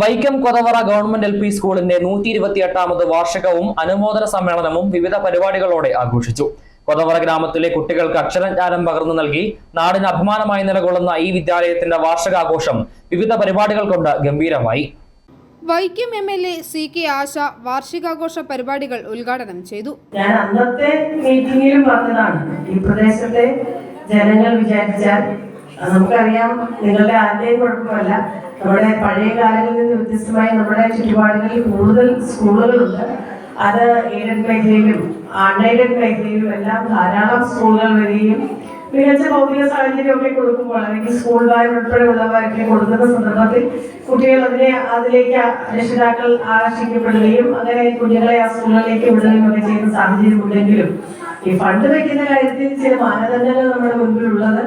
Vaikom Kothavara government LP സ്കൂളിന്റെ 128ാമത് വാർഷികവും അനുമോദന സമ്മേളനവും വിവിധ പരിപാടികളോടെ ആഘോഷിച്ചു. കൊതവറ ഗ്രാമത്തിലെ കുട്ടികൾക്ക് അക്ഷരജ്ഞാനം പകർന്നു നൽകി നാടിന് അഭിമാനമായി നിലകൊള്ളുന്ന ഈ വിദ്യാലയത്തിന്റെ വാർഷികാഘോഷം വിവിധ പരിപാടികൾ കൊണ്ട് ഗംഭീരമായി. വൈക്കം MLA CK ആശ വാർഷികാഘോഷ പരിപാടികൾ ഉദ്ഘാടനം ചെയ്തു. ഞാൻ അന്നത്തെ മീറ്റിംഗിലും പറഞ്ഞതാണ്, ഈ പ്രദേശത്തെ ജനങ്ങൾ വിചാരിച്ചാൽ നമുക്കറിയാം, നിങ്ങളുടെ ആരുടെയും കുഴപ്പമല്ല, നമ്മുടെ പഴയ കാലങ്ങളിൽ നിന്ന് വ്യത്യസ്തമായി നമ്മുടെ ചുറ്റുപാടുകളിൽ കൂടുതൽ സ്കൂളുകളുണ്ട്. അത് എയ്ഡഡ് മേഖലയിലും അൺഎയ്ഡഡ് മേഖലയിലും എല്ലാം ധാരാളം സ്കൂളുകൾ വരികയും മികച്ച ഭൗതിക സാഹചര്യമൊക്കെ കൊടുക്കുമ്പോൾ, അല്ലെങ്കിൽ സ്കൂൾ ബാഗ് ഉൾപ്പെടെയുള്ളവരൊക്കെ കൊടുക്കുന്ന സന്ദർഭത്തിൽ കുട്ടികൾ അതിലേക്ക് രക്ഷിതാക്കൾ ആകർഷിക്കപ്പെടുകയും അങ്ങനെ കുഞ്ഞുങ്ങളെ ആ സ്കൂളുകളിലേക്ക് വിടുകയും ഒക്കെ ചെയ്യുന്ന സാഹചര്യം ഉണ്ടെങ്കിലും ഈ ഫണ്ട് വയ്ക്കുന്ന കാര്യത്തിൽ ചില മാനദണ്ഡങ്ങൾ നമ്മുടെ മുൻപിലുള്ളത്.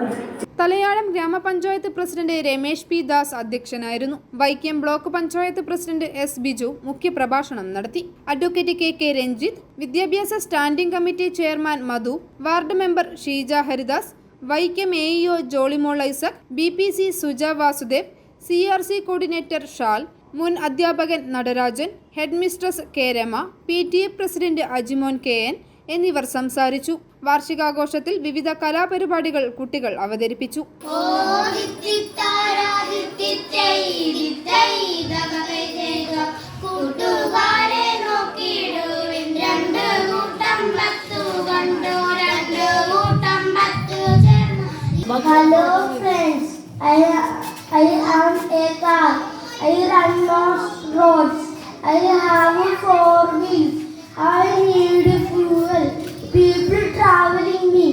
തലയാഴം ഗ്രാമപഞ്ചായത്ത് പ്രസിഡന്റ് രമേശ് P. ദാസ് അധ്യക്ഷനായിരുന്നു. Vaikom block panchayat president S. Biju മുഖ്യപ്രഭാഷണം നടത്തി. അഡ്വക്കേറ്റ് KK രഞ്ജിത്ത്, വിദ്യാഭ്യാസ standing committee chairman Madhu, ward member Sheeja Haridas, Vaikom AEO Jolimol Isaac, BPC Suja Vasudev, CRC coordinator Shal, മുൻ അധ്യാപകൻ Natarajan, head mistress K. Rema, PTA president Ajimon KN എന്നിവർ സംസാരിച്ചു. വാർഷികാഘോഷത്തിൽ വിവിധ കലാപരിപാടികൾ കുട്ടികൾ അവതരിപ്പിച്ചു. Hello friends, I am a car. I run most roads. I have 4 wheels. I need fuel. People traveling me.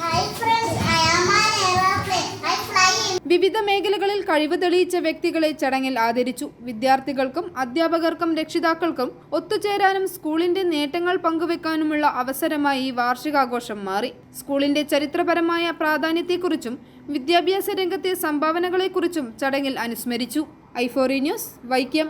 Hi friends, I am an aeroplane. I fly in. വിവിധ മേഖലകളിൽ കഴിവ് തെളിയിച്ച വ്യക്തികളെ ചടങ്ങിൽ ആദരിച്ചു. വിദ്യാർത്ഥികൾക്കും അധ്യാപകർക്കും രക്ഷിതാക്കൾക്കും ഒത്തുചേരാനും സ്കൂളിന്റെ നേട്ടങ്ങൾ പങ്കുവെക്കാനുമുള്ള അവസരമായി ഈ വാർഷികാഘോഷം മാറി. സ്കൂളിന്റെ ചരിത്രപരമായ പ്രാധാന്യത്തെക്കുറിച്ചും വിദ്യാഭ്യാസ രംഗത്തെ സംഭാവനകളെക്കുറിച്ചും ചടങ്ങിൽ അനുസ്മരിച്ചു. i4e news, Vaikom.